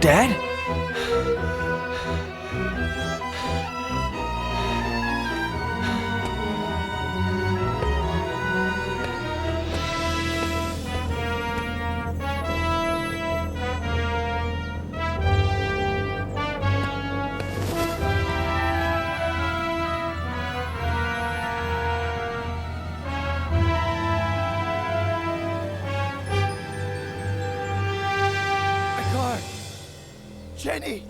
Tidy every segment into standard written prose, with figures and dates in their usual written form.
Dad? Jenny!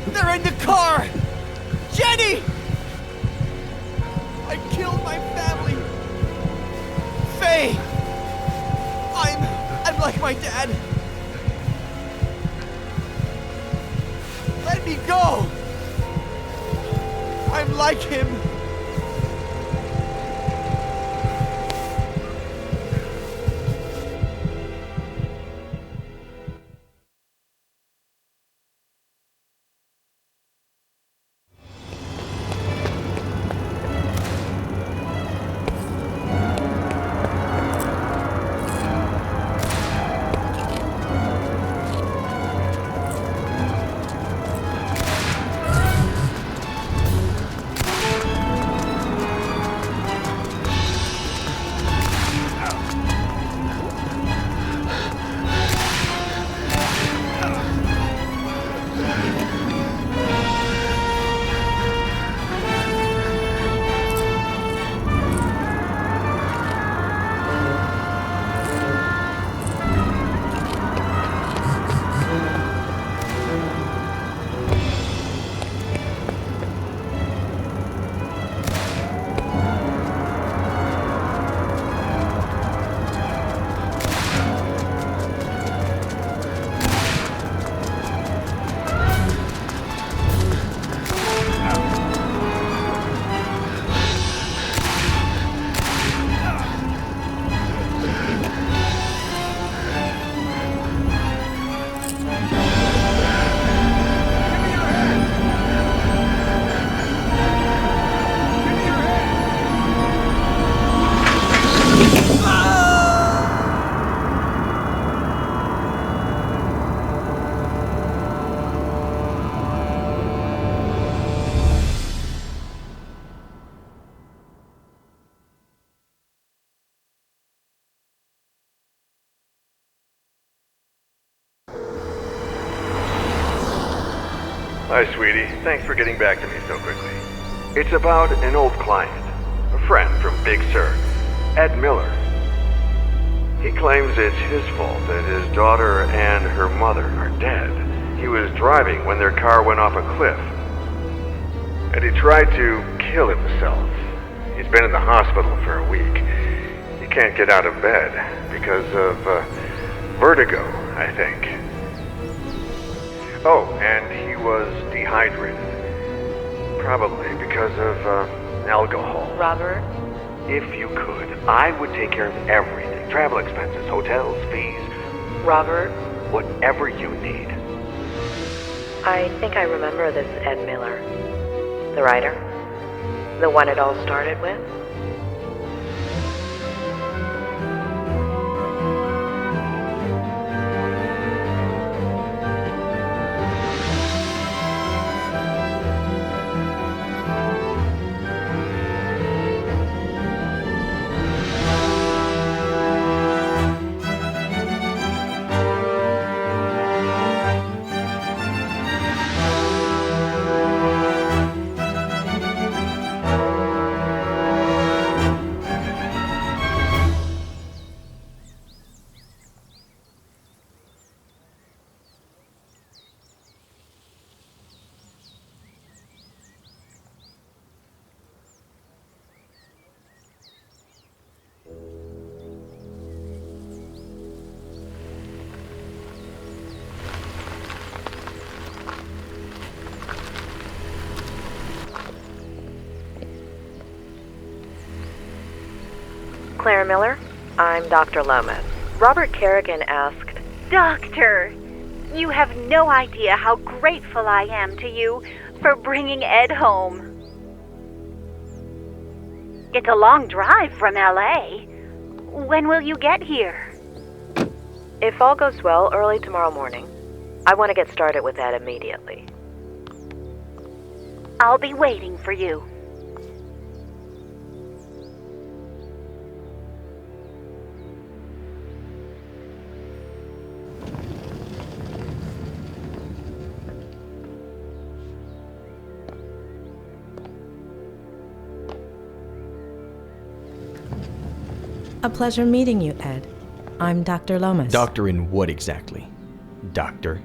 They're in the car! Jenny! I killed my family! Faye! I'm like my dad! Let me go! I'm like him! Hi, sweetie. Thanks for getting back to me so quickly. It's about an old client, a friend from Big Sur, Ed Miller. He claims it's his fault that his daughter and her mother are dead. He was driving when their car went off a cliff, and he tried to kill himself. He's been in the hospital for a week. He can't get out of bed because of vertigo, I think. Oh, and he was dehydrated. Probably because of alcohol. Robert? If you could, I would take care of everything. Travel expenses, hotels, fees. Robert? Whatever you need. I think I remember this Ed Miller. The writer? The one it all started with? Claire Miller, I'm Dr. Lomas. Robert Kerrigan asked... Doctor, you have no idea how grateful I am to you for bringing Ed home. It's a long drive from L.A. When will you get here? If all goes well, early tomorrow morning. I want to get started with that immediately. I'll be waiting for you. A pleasure meeting you, Ed. I'm Dr. Lomas. Doctor in what exactly? Doctor?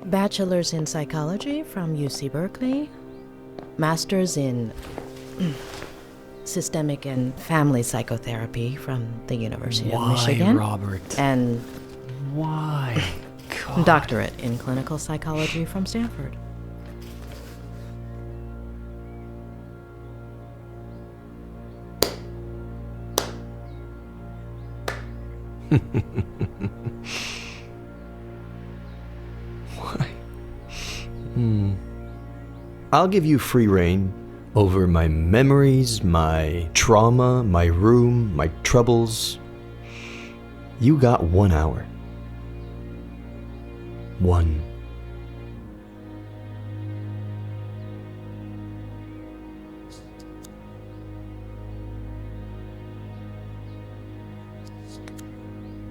Bachelor's in psychology from UC Berkeley. Master's in systemic and family psychotherapy from the University of Michigan. Why, Robert? And Why? God. doctorate in clinical psychology from Stanford. Why? I'll give you free rein over my memories, my trauma, my room, my troubles. You got 1 hour. 1.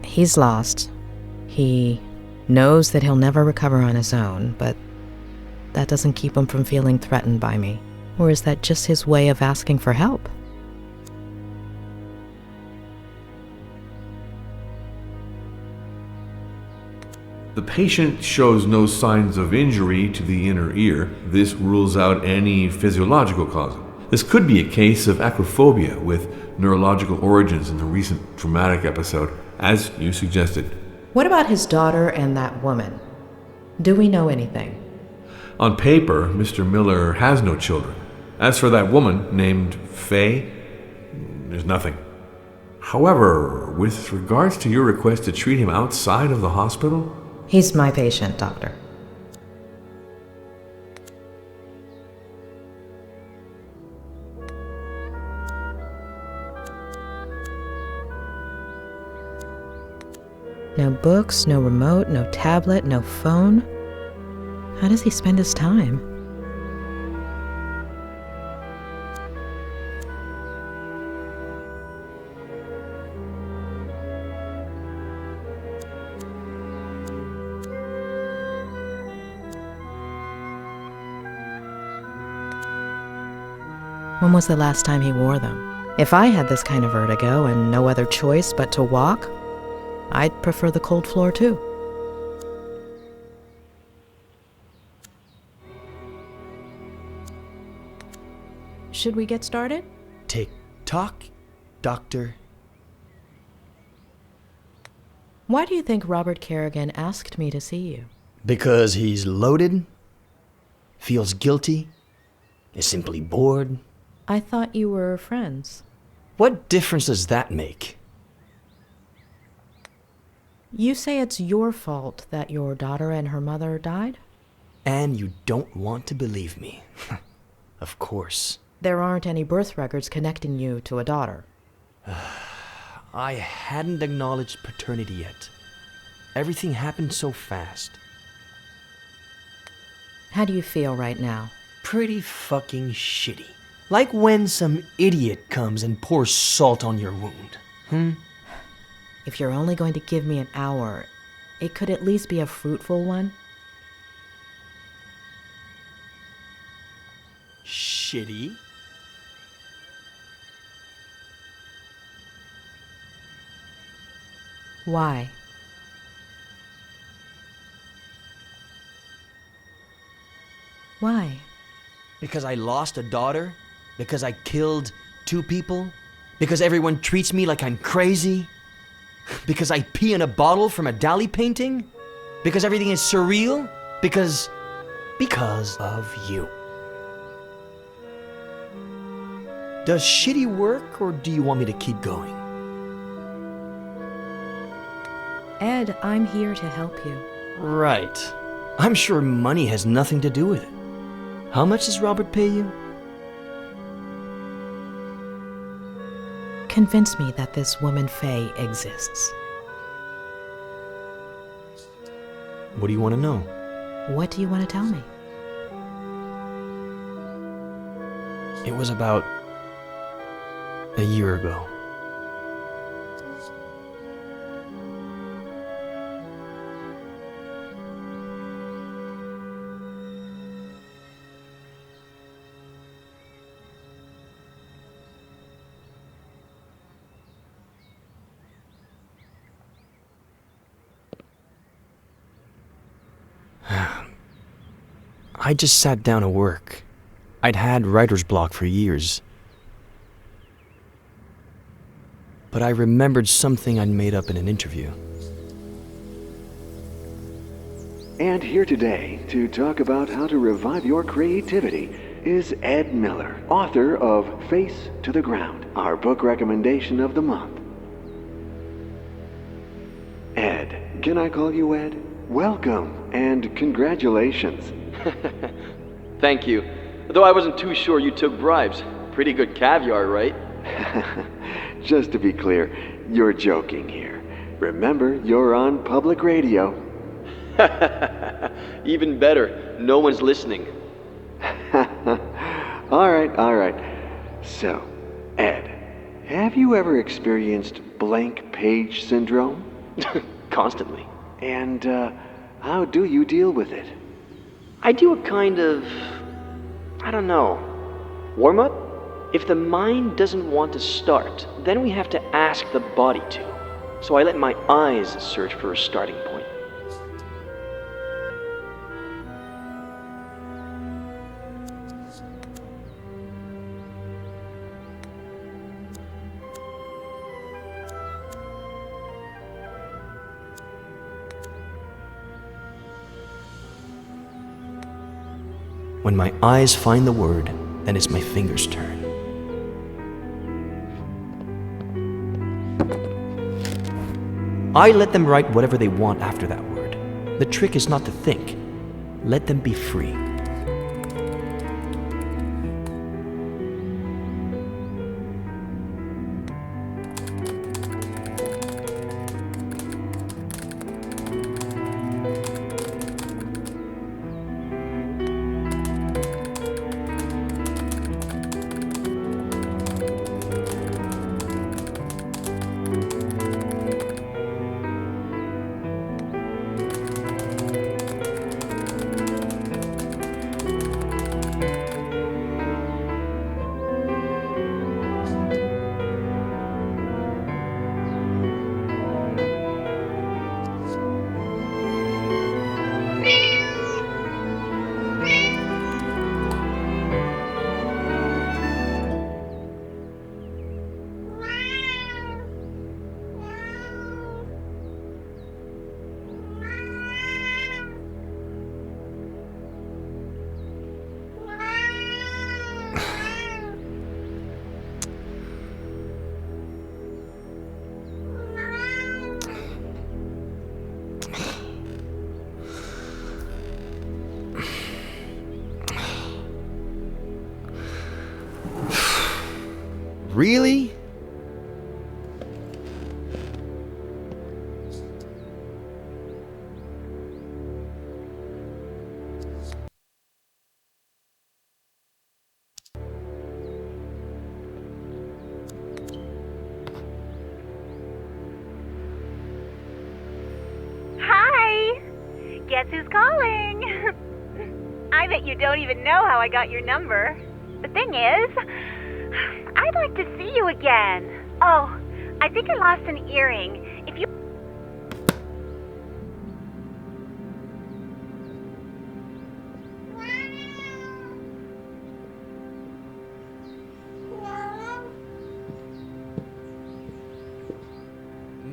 He's lost. He knows that he'll never recover on his own, but that doesn't keep him from feeling threatened by me. Or is that just his way of asking for help? The patient shows no signs of injury to the inner ear. This rules out any physiological cause. This could be a case of acrophobia with neurological origins in the recent traumatic episode, as you suggested. What about his daughter and that woman? Do we know anything? On paper, Mr. Miller has no children. As for that woman named Faye, there's nothing. However, with regards to your request to treat him outside of the hospital, He's my patient, doctor. No books, no remote, no tablet, no phone. How does he spend his time? When was the last time he wore them? If I had this kind of vertigo and no other choice but to walk, I'd prefer the cold floor too. Should we get started? Tick tock, doctor. Why do you think Robert Kerrigan asked me to see you? Because he's loaded, feels guilty, is simply bored. I thought you were friends. What difference does that make? You say it's your fault that your daughter and her mother died? And you don't want to believe me. Of course. There aren't any birth records connecting you to a daughter. I hadn't acknowledged paternity yet. Everything happened so fast. How do you feel right now? Pretty fucking shitty. Like when some idiot comes and pours salt on your wound. If you're only going to give me an hour, it could at least be a fruitful one. Shitty? Why? Why? Because I lost a daughter? Because I killed 2 people? Because everyone treats me like I'm crazy? Because I pee in a bottle from a Dali painting? Because everything is surreal? Because of you. Does shitty work, or do you want me to keep going? Ed, I'm here to help you. Right. I'm sure money has nothing to do with it. How much does Robert pay you? Convince me that this woman Faye exists. What do you want to know? What do you want to tell me? It was about a year ago. I just sat down to work. I'd had writer's block for years. But I remembered something I'd made up in an interview. And here today to talk about how to revive your creativity is Ed Miller, author of Face to the Ground, our book recommendation of the month. Ed, can I call you Ed? Welcome and congratulations. Thank you. Though I wasn't too sure you took bribes. Pretty good caviar, right? Just to be clear, you're joking here. Remember, you're on public radio. Even better, no one's listening. All right. So, Ed, have you ever experienced blank page syndrome? Constantly. And how do you deal with it? I do a kind of, warm-up? If the mind doesn't want to start, then we have to ask the body to. So I let my eyes search for a starting point. When my eyes find the word, then it's my fingers' turn. I let them write whatever they want after that word. The trick is not to think. Let them be free. Really? Hi! Guess who's calling? I bet you don't even know how I got your number. The thing is, I'd like to see you again. Oh, I think I lost an earring. If you...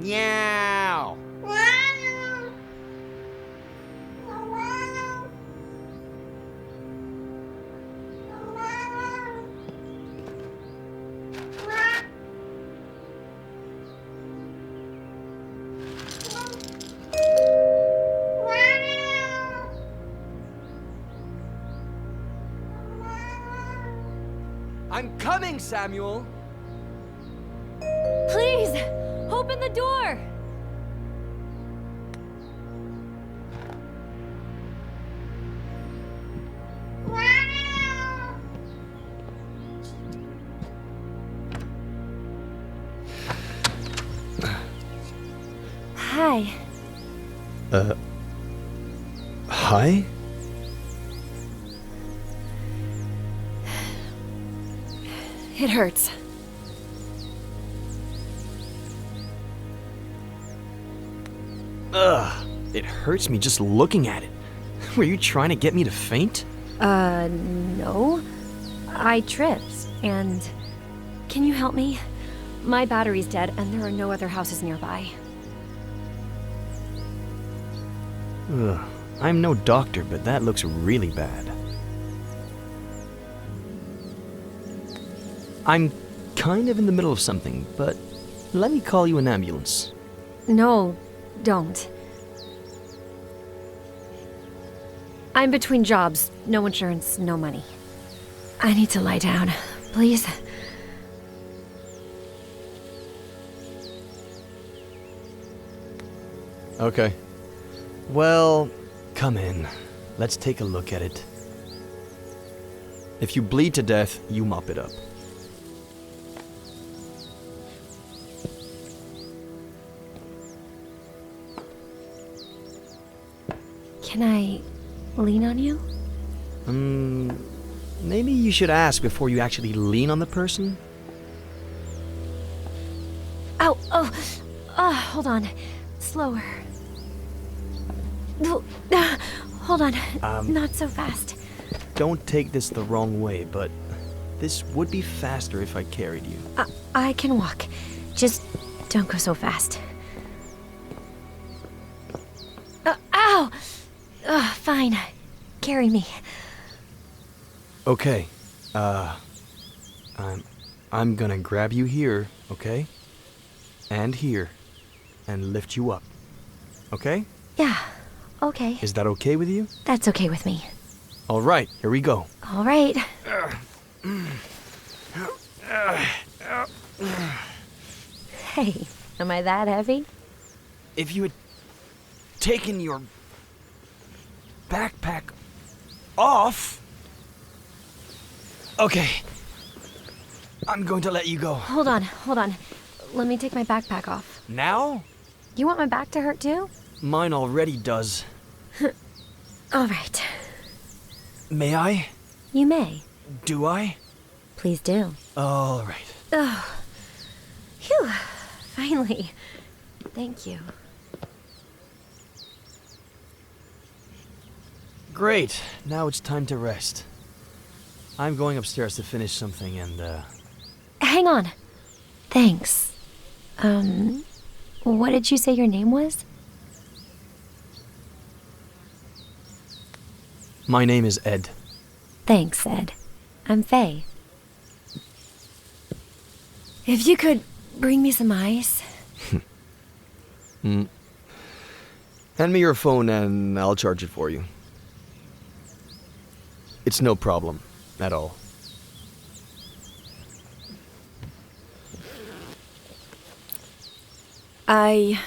Meow. I'm coming, Samuel. Please, open the door! Hi. Hi? It hurts. Ugh, it hurts me just looking at it. Were you trying to get me to faint? No. I tripped, and... Can you help me? My battery's dead, and there are no other houses nearby. Ugh, I'm no doctor, but that looks really bad. I'm kind of in the middle of something, but let me call you an ambulance. No, don't. I'm between jobs. No insurance, no money. I need to lie down, please. Okay. Well, come in. Let's take a look at it. If you bleed to death, you mop it up. Can I lean on you? Maybe you should ask before you actually lean on the person? Ow! Hold on. Slower. Hold on. Not so fast. Don't take this the wrong way, but this would be faster if I carried you. I can walk. Just don't go so fast. Ow! Fine. Carry me. Okay. I'm gonna grab you here, okay? And here. And lift you up. Okay? Yeah, okay. Is that okay with you? That's okay with me. All right, here we go. All right. Hey, am I that heavy? If you had taken your backpack off... Okay. I'm going to let you go. Hold on. Let me take my backpack off. Now? You want my back to hurt too? Mine already does. All right. May I? You may. Do I? Please do. All right. Oh. Phew. Finally. Thank you. Great. Now it's time to rest. I'm going upstairs to finish something and, Hang on. Thanks. What did you say your name was? My name is Ed. Thanks, Ed. I'm Faye. If you could bring me some ice. Hand me your phone and I'll charge it for you. It's no problem at all. I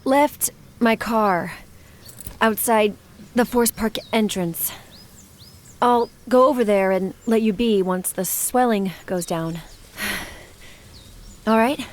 left my car outside the Forest Park entrance. I'll go over there and let you be once the swelling goes down. All right?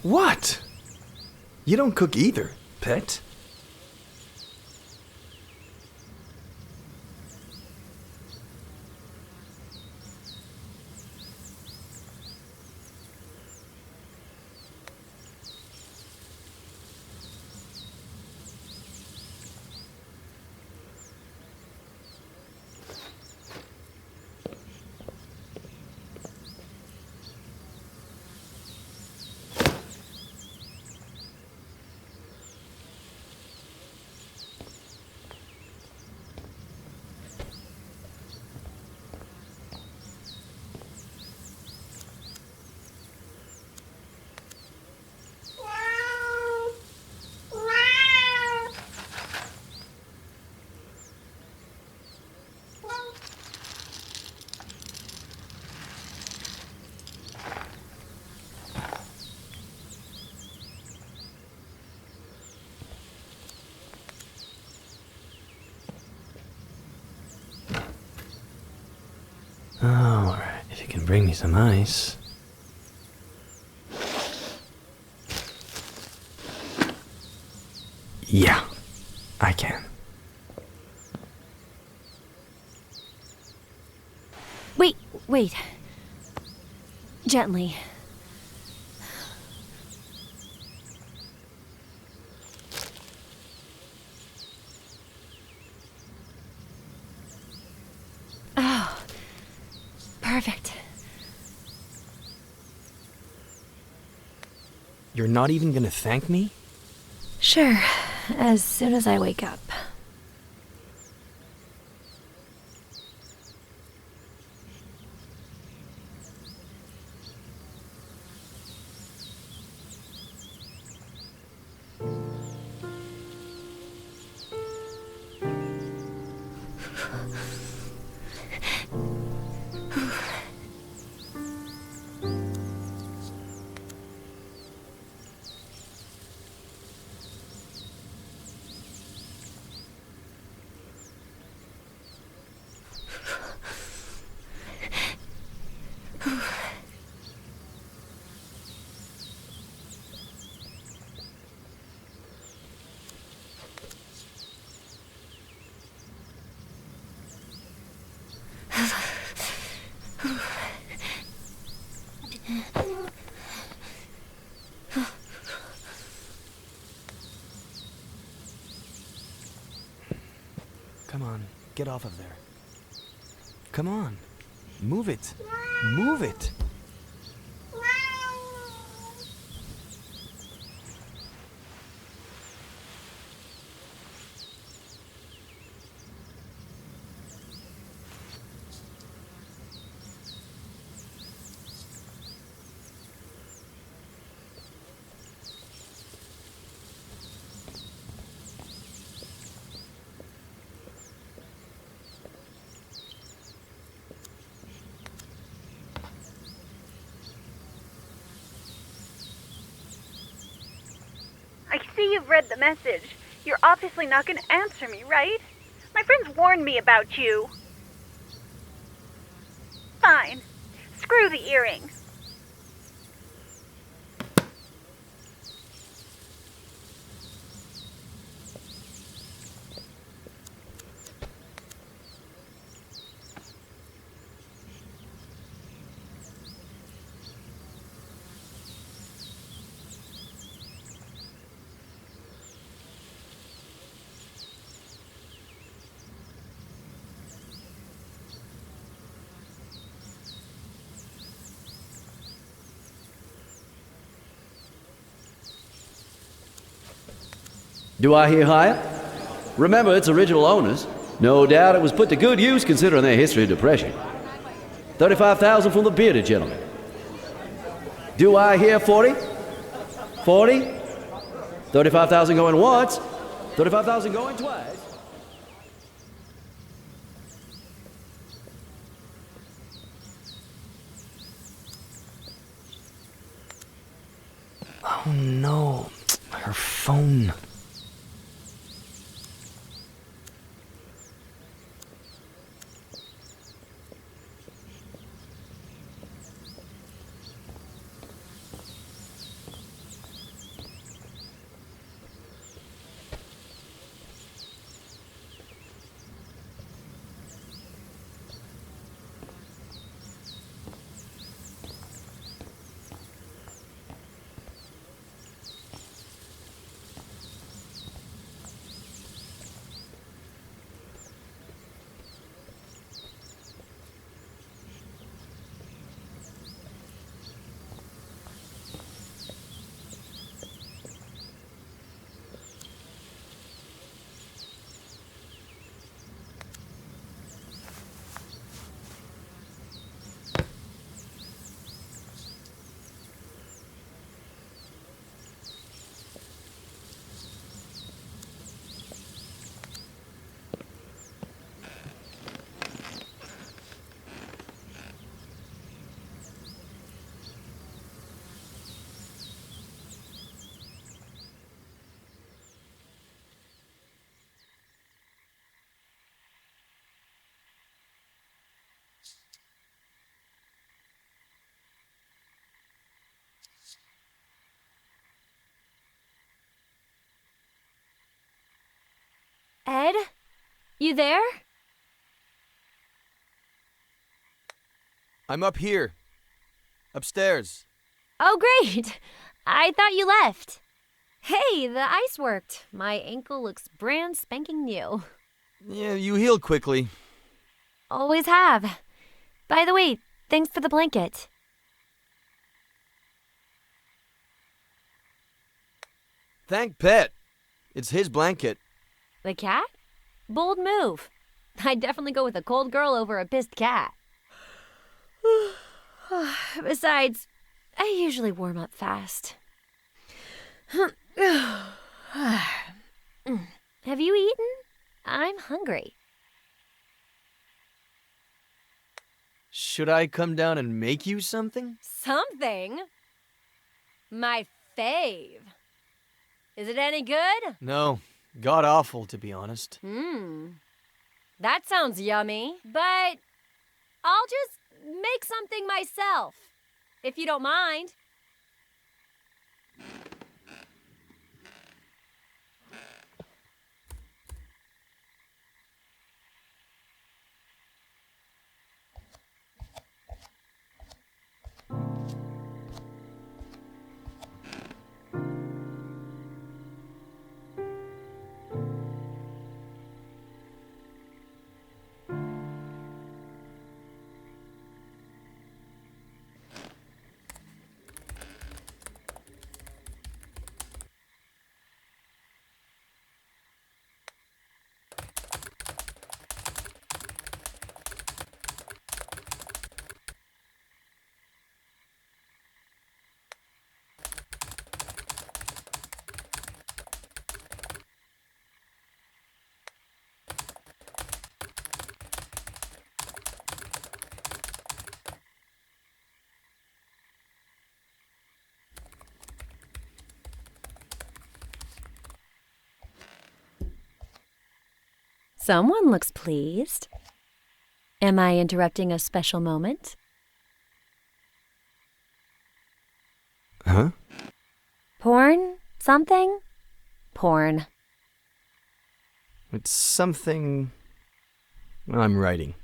What? You don't cook either, pet. Alright, if you can bring me some ice. Yeah, I can. Wait. Gently. Oh, perfect. You're not even gonna thank me? Sure, as soon as I wake up. Come on, get off of there. Come on, move it. Move it. I see you've read the message. You're obviously not going to answer me, right? My friends warned me about you. Fine. Screw the earring. Do I hear higher? Remember its original owners. No doubt it was put to good use considering their history of depression. 35,000 from the bearded gentleman. Do I hear 40? 40? 35,000 going once, 35,000 going twice. Oh no, her phone. Ed? You there? I'm up here. Upstairs. Oh, great! I thought you left. Hey, the ice worked. My ankle looks brand spanking new. Yeah, you heal quickly. Always have. By the way, thanks for the blanket. Thank Pet. It's his blanket. The cat? Bold move. I'd definitely go with a cold girl over a pissed cat. Besides, I usually warm up fast. Have you eaten? I'm hungry. Should I come down and make you something? Something? My fave. Is it any good? No. God awful, to be honest. That sounds yummy, but I'll just make something myself, if you don't mind. Someone looks pleased. Am I interrupting a special moment? Huh? Porn? Something? Porn. It's something I'm writing.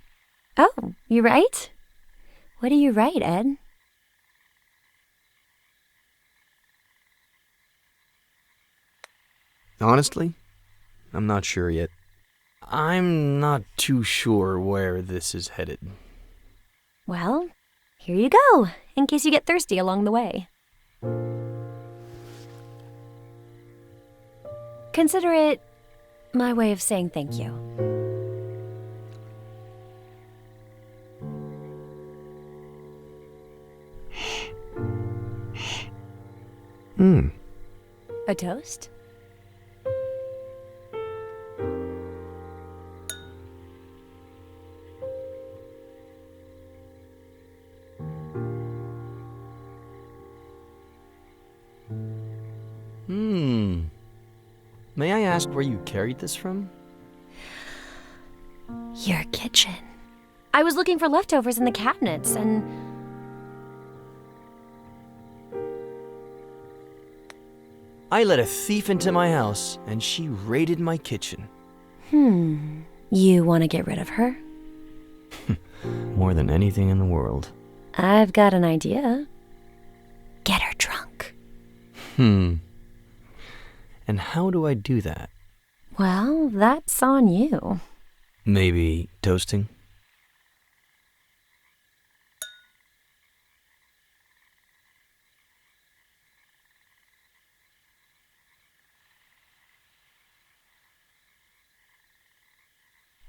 Oh, you write? What do you write, Ed? Honestly, I'm not sure yet. I'm not too sure where this is headed. Well, here you go, in case you get thirsty along the way. Consider it my way of saying thank you. A toast? May I ask where you carried this from? Your kitchen. I was looking for leftovers in the cabinets and... I let a thief into my house, and she raided my kitchen. You want to get rid of her? More than anything in the world. I've got an idea. Get her drunk. And how do I do that? Well, that's on you. Maybe toasting?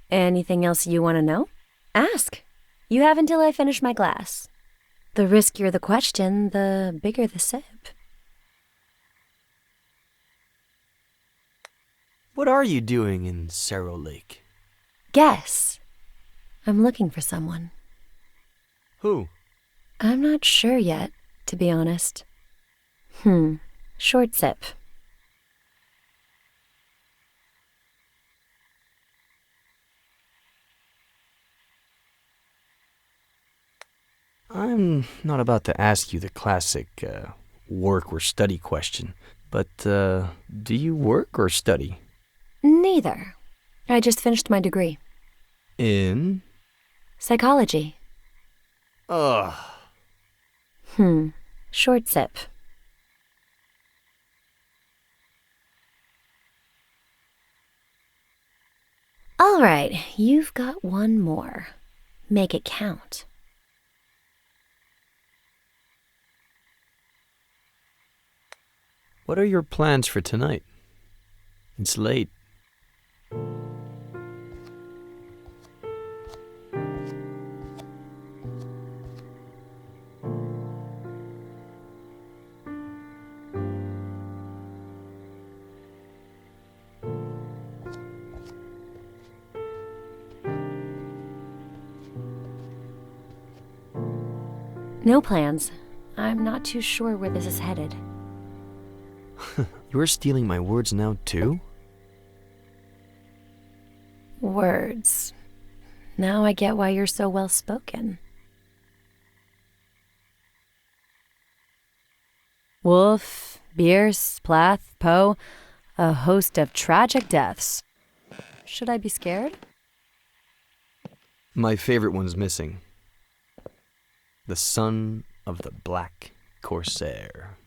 Anything else you want to know? Ask. You have until I finish my glass. The riskier the question, the bigger the sip. What are you doing in Cerro Lake? Guess. I'm looking for someone. Who? I'm not sure yet, to be honest. Short sip. I'm not about to ask you the classic work or study question, but do you work or study? Neither. I just finished my degree. In? Psychology. Ugh. Short sip. All right, you've got one more. Make it count. What are your plans for tonight? It's late. No plans. I'm not too sure where this is headed. You're stealing my words now, too? Words. Now I get why you're so well spoken. Wolf, Bierce, Plath, Poe, a host of tragic deaths. Should I be scared? My favorite one's missing. The son of the Black Corsair.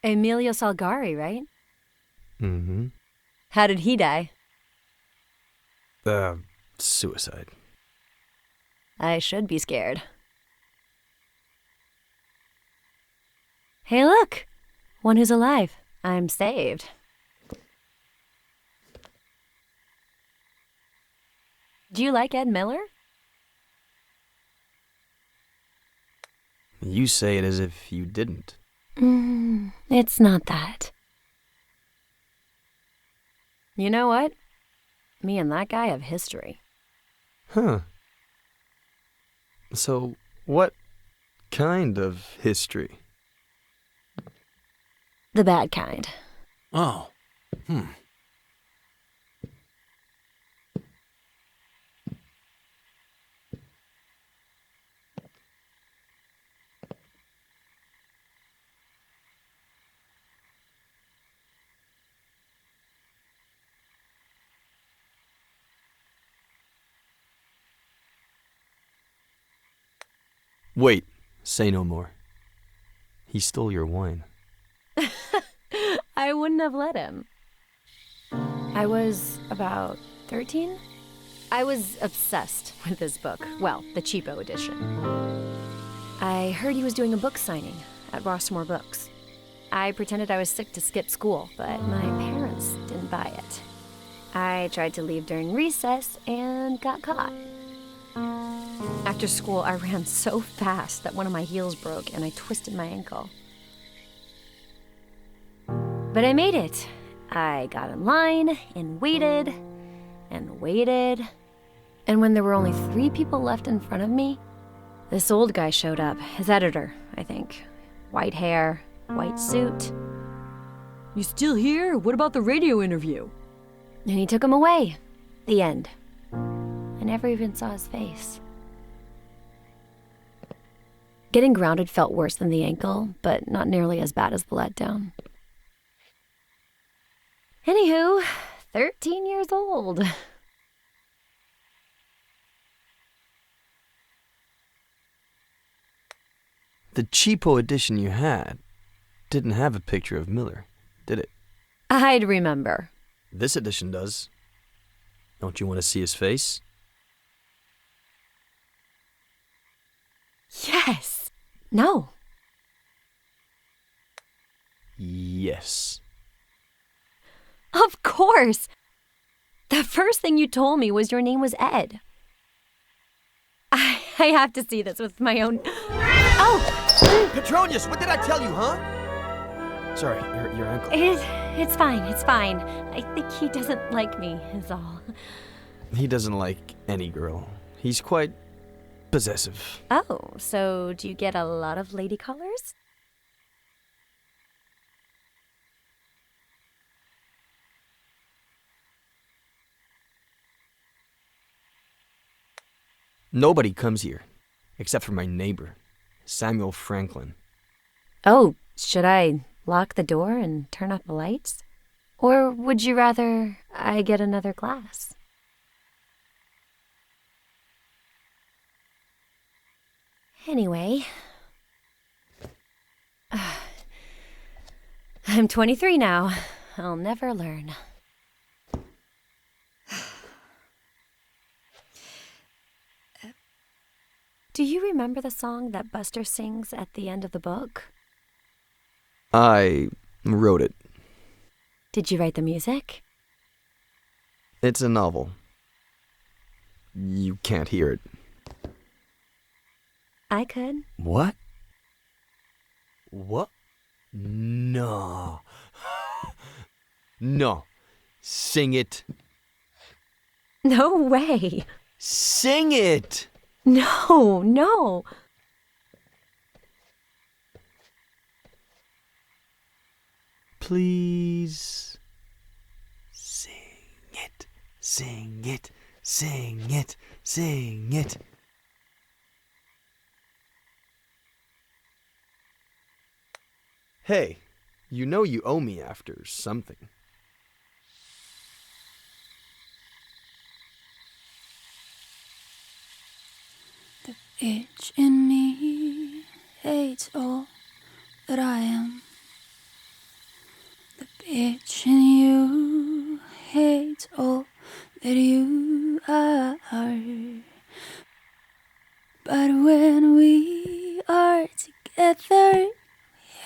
Emilio Salgari, right? Mm-hmm. How did he die? Suicide. I should be scared. Hey, look! One who's alive. I'm saved. Do you like Ed Miller? You say it as if you didn't. It's not that. You know what? Me and that guy have history. Huh. So, what kind of history? The bad kind. Oh. Wait, say no more. He stole your wine. I wouldn't have let him. I was about 13. I was obsessed with this book. Well, the cheapo edition. I heard he was doing a book signing at Rossmore Books. I pretended I was sick to skip school, but my parents didn't buy it. I tried to leave during recess and got caught. After school, I ran so fast that one of my heels broke and I twisted my ankle. But I made it. I got in line and waited and waited. And when there were only 3 people left in front of me, this old guy showed up. His editor, I think. White hair, white suit. "You still here? What about the radio interview?" And he took him away. The end. I never even saw his face. Getting grounded felt worse than the ankle, but not nearly as bad as the letdown. Anywho, 13 years old. The cheapo edition you had didn't have a picture of Miller, did it? I'd remember. This edition does. Don't you want to see his face? Yes. No. Yes. Of course. The first thing you told me was your name was Ed. I have to see this with my own... Oh! Petronius, what did I tell you, huh? Sorry, your ankle. It's fine, it's fine. I think he doesn't like me, is all. He doesn't like any girl. He's quite possessive. Oh, so do you get a lot of lady callers? Nobody comes here, except for my neighbor, Samuel Franklin. Oh, should I lock the door and turn off the lights? Or would you rather I get another glass. Anyway, I'm 23 now. I'll never learn. Do you remember the song that Buster sings at the end of the book? I wrote it. Did you write the music? It's a novel. You can't hear it. I could. What? What? No. No. Sing it. No way. Sing it! No. Please. Sing it. Sing it. Sing it. Sing it. Hey, you know you owe me after something. The itch in me hates all that I am. The bitch in you hates all that you are. But when we are together, we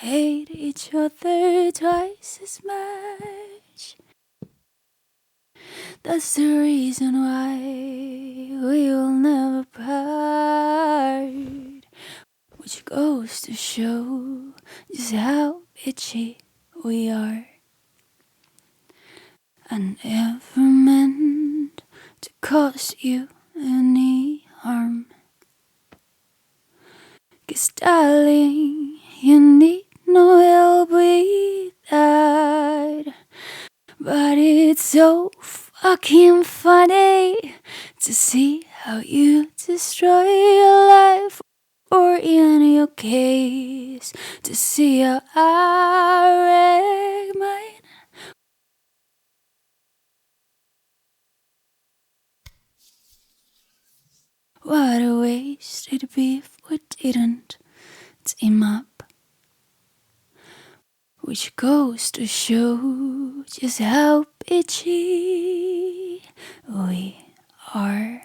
hate each other twice as much. That's the reason why we will never part. Which goes to show just how bitchy we are. I never meant to cause you any harm. 'Cause darling, you need no help with that. But it's so fucking funny to see how you destroy your life, or in your case, to see how I wreck mine. What a waste it'd be if we didn't team up. Which goes to show just how bitchy we are.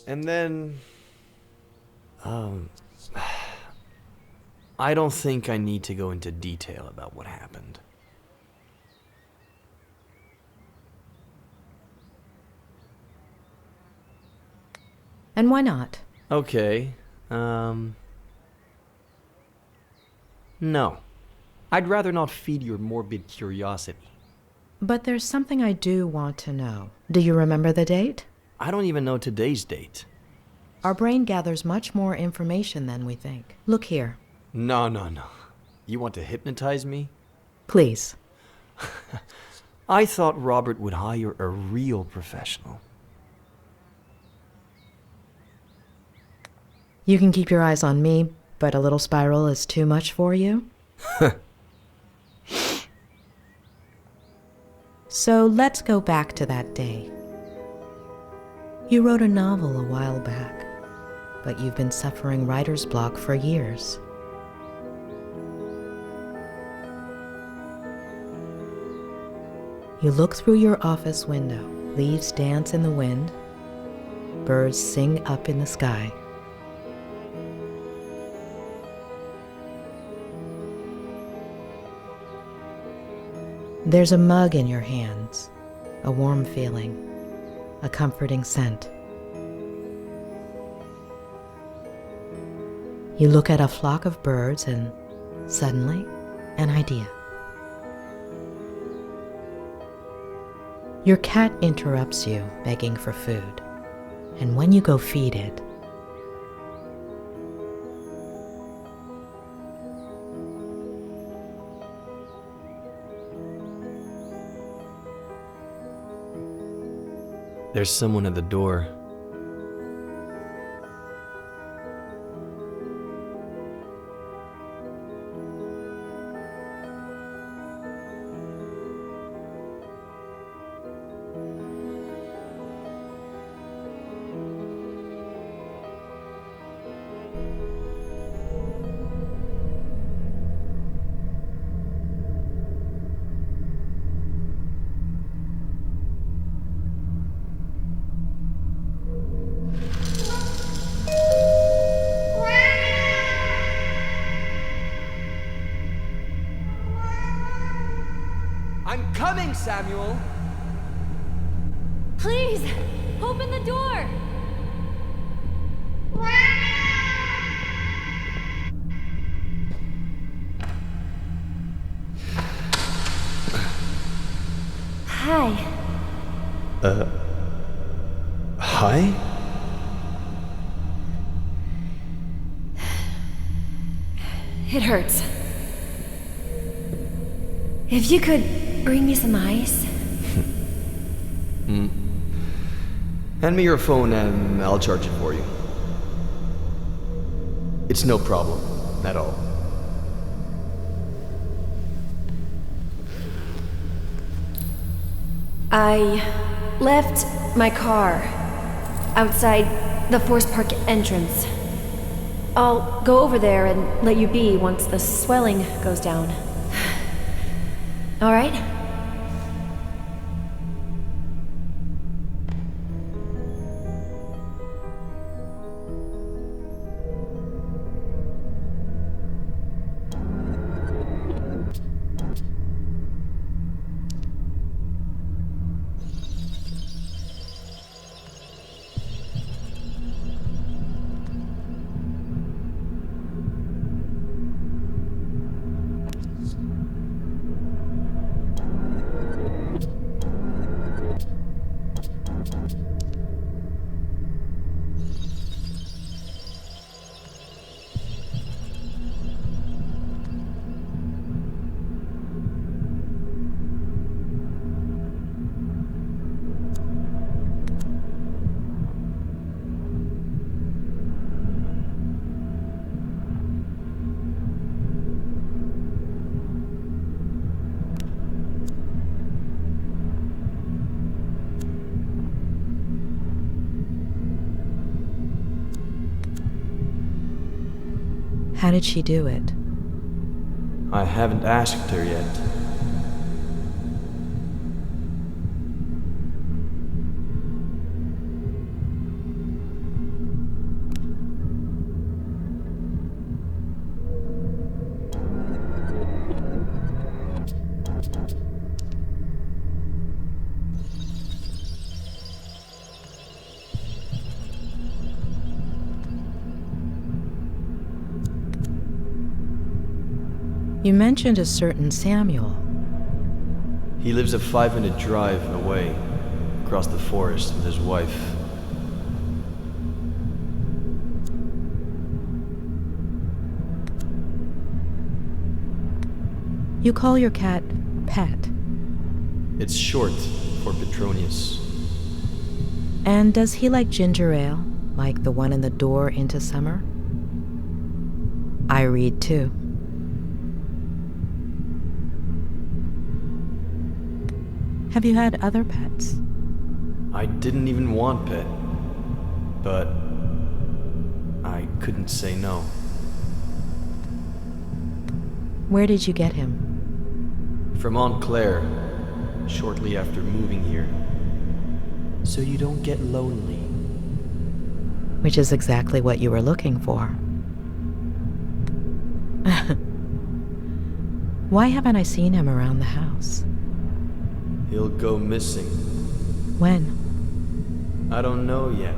And then... I don't think I need to go into detail about what happened. And why not? Okay, no. I'd rather not feed your morbid curiosity. But there's something I do want to know. Do you remember the date? I don't even know today's date. Our brain gathers much more information than we think. Look here. No. You want to hypnotize me? Please. I thought Robert would hire a real professional. You can keep your eyes on me, but a little spiral is too much for you? So let's go back to that day. You wrote a novel a while back, but you've been suffering writer's block for years. You look through your office window. Leaves dance in the wind. Birds sing up in the sky. There's a mug in your hands. a warm feeling, a comforting scent. You look at a flock of birds and suddenly, an idea. Your cat interrupts you, begging for food, and when you go feed it, there's someone at the door. I'm coming, Samuel! Please, open the door! Hi. Hi? It hurts. If you could bring me some ice. Hand me your phone and I'll charge it for you. It's no problem at all. I left my car outside the Forest Park entrance. I'll go over there and let you be once the swelling goes down. All right? how did she do it? I haven't asked her yet. You mentioned a certain Samuel. He lives a 5-minute drive away, across the forest with his wife. You call your cat Pet. It's short for Petronius. And does he like ginger ale, like the one in the door into summer? I read too. Have you had other pets? I didn't even want Pet, but I couldn't say no. Where did you get him? From Aunt Claire, shortly after moving here. So you don't get lonely. Which is exactly what you were looking for. Why haven't I seen him around the house? He'll go missing When? I don't know yet.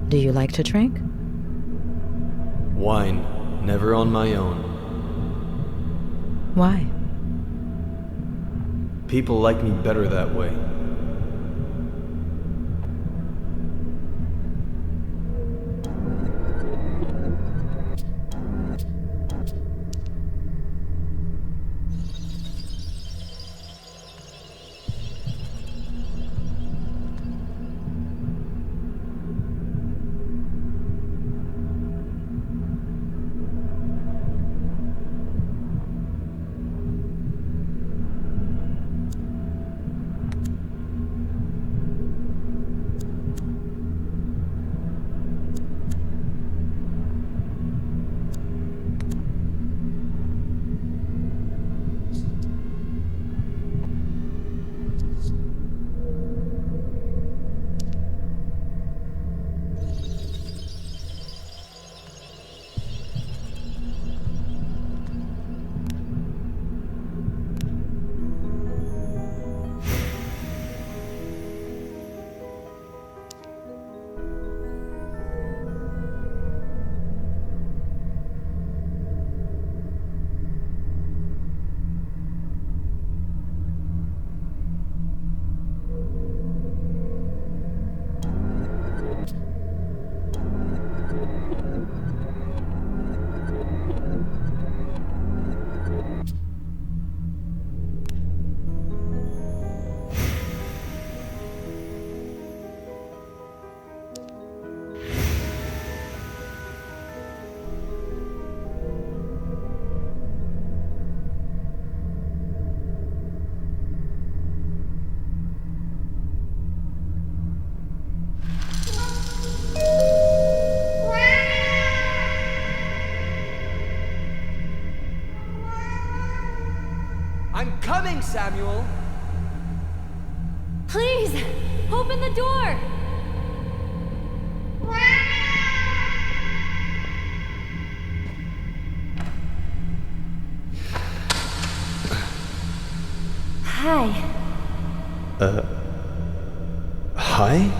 Do you like to drink? Wine, never on my own. Why? People like me better that way. I'm coming, Samuel! Please, open the door! Hi. Hi?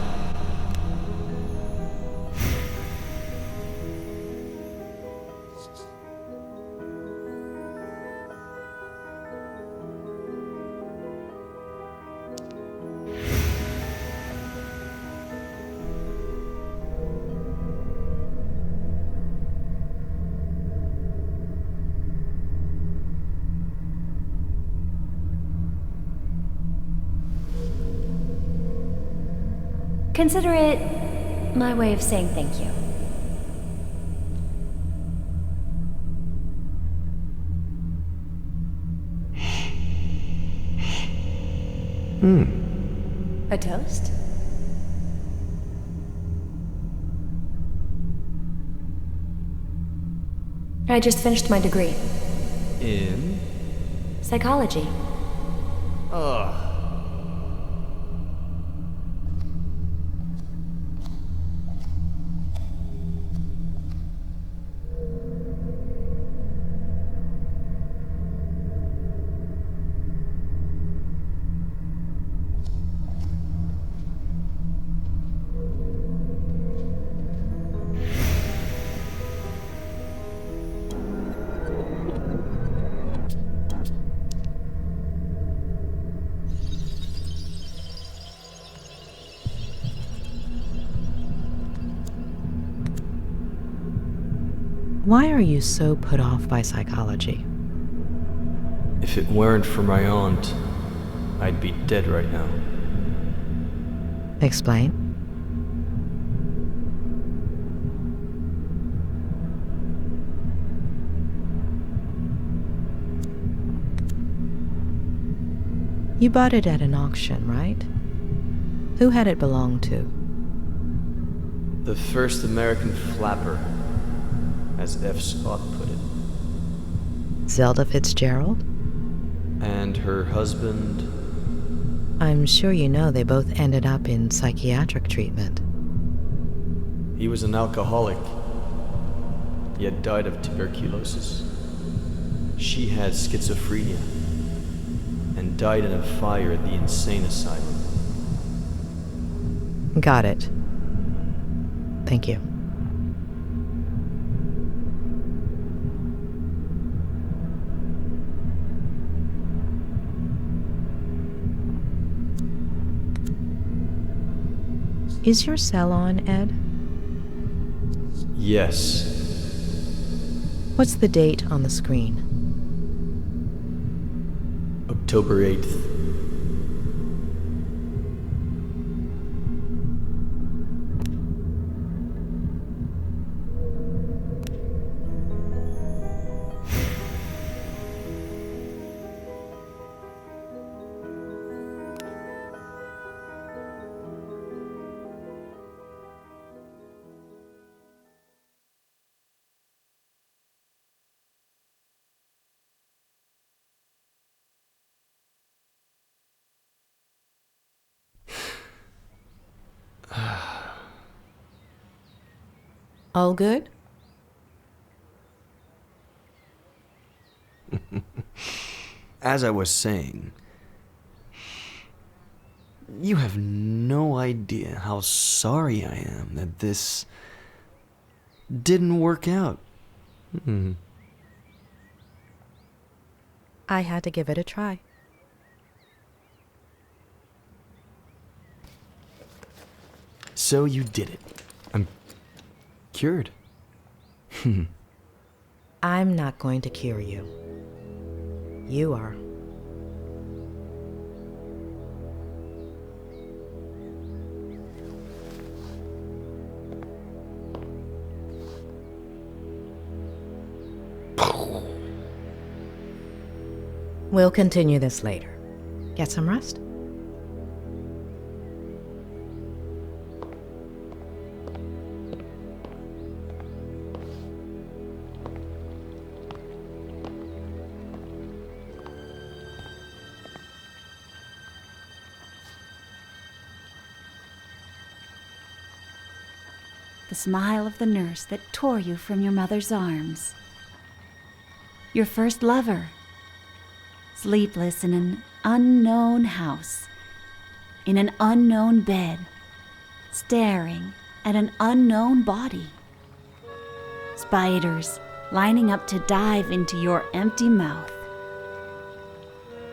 Consider it my way of saying thank you. A toast? I just finished my degree. In? Psychology. Ugh. Why are you so put off by psychology? If it weren't for my aunt, I'd be dead right now. Explain. You bought it at an auction, right? Who had it belong to? The first American flapper, as F. Scott put it. Zelda Fitzgerald? And her husband... I'm sure you know they both ended up in psychiatric treatment. He was an alcoholic. He had died of tuberculosis. She had schizophrenia and died in a fire at the insane asylum. Got it. Thank you. Is your cell on, Ed? Yes. What's the date on the screen? October 8th. All good? As I was saying, you have no idea how sorry I am that this didn't work out. I had to give it a try. So you did it. I'm cured. I'm not going to cure you. You are. We'll continue this later. Get some rest? The smile of the nurse that tore you from your mother's arms. Your first lover, sleepless in an unknown house, in an unknown bed, staring at an unknown body. Spiders lining up to dive into your empty mouth.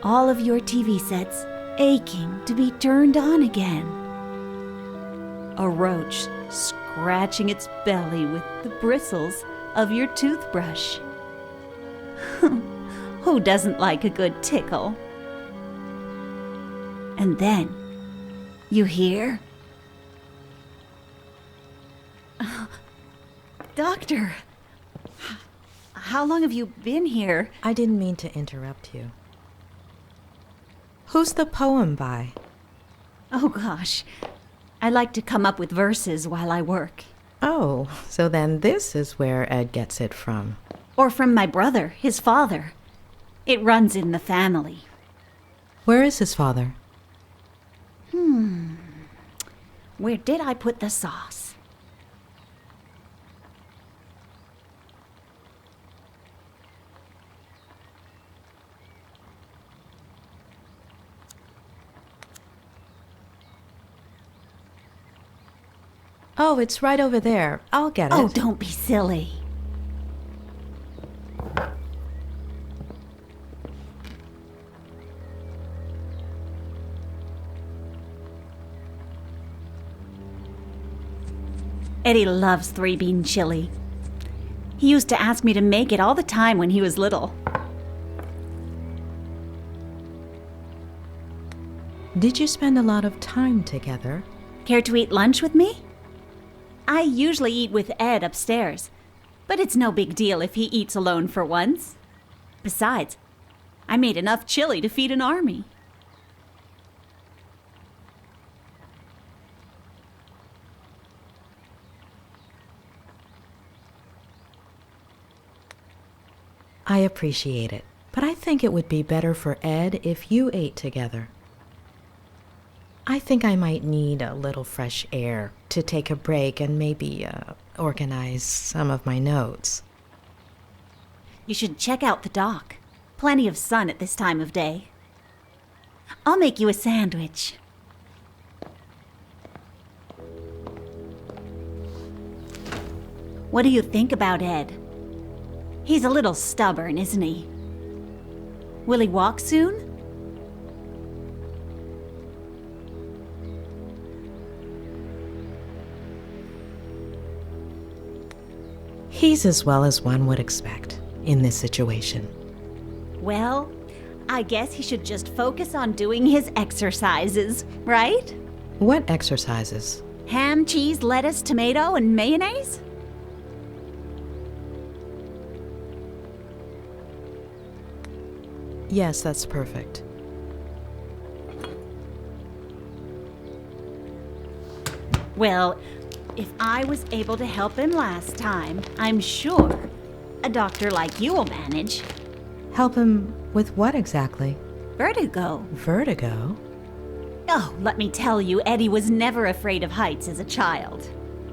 All of your TV sets aching to be turned on again. A roach scratching its belly with the bristles of your toothbrush. Who doesn't like a good tickle? And then you hear, Doctor, how long have you been here? I didn't mean to interrupt you. Who's the poem by? Oh gosh, I like to come up with verses while I work. Oh, so then this is where Ed gets it from. Or from my brother, his father. It runs in the family. Where is his father? Where did I put the sauce? Oh, it's right over there. I'll get it. Oh, don't be silly. Eddie loves three-bean chili. He used to ask me to make it all the time when he was little. Did you spend a lot of time together? Care to eat lunch with me? I usually eat with Ed upstairs, but it's no big deal if he eats alone for once. Besides, I made enough chili to feed an army. I appreciate it, but I think it would be better for Ed if you ate together. I think I might need a little fresh air to take a break and maybe organize some of my notes. You should check out the dock. Plenty of sun at this time of day. I'll make you a sandwich. What do you think about Ed? He's a little stubborn, isn't he? Will he walk soon? He's as well as one would expect in this situation. Well, I guess he should just focus on doing his exercises, right? What exercises? Ham, cheese, lettuce, tomato, and mayonnaise? Yes, that's perfect. Well, if I was able to help him last time, I'm sure a doctor like you will manage. Help him with what exactly? Vertigo. Vertigo? Oh, let me tell you, Eddie was never afraid of heights as a child.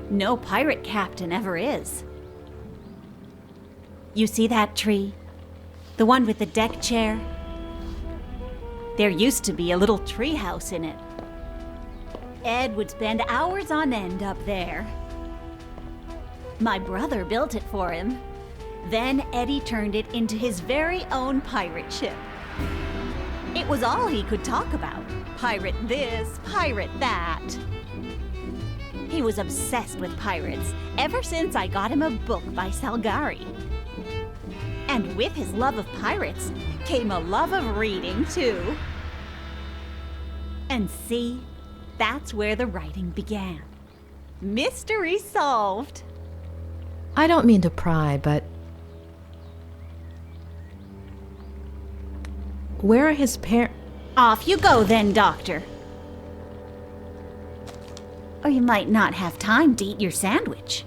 No pirate captain ever is. You see that tree? The one with the deck chair? There used to be a little tree house in it. Ed would spend hours on end up there. My brother built it for him. Then Eddie turned it into his very own pirate ship. It was all he could talk about. Pirate this, pirate that. He was obsessed with pirates ever since I got him a book by Salgari. And with his love of pirates came a love of reading, too. And see, that's where the writing began. Mystery solved. I don't mean to pry, but where are his parents? Off you go then, Doctor. Or you might not have time to eat your sandwich.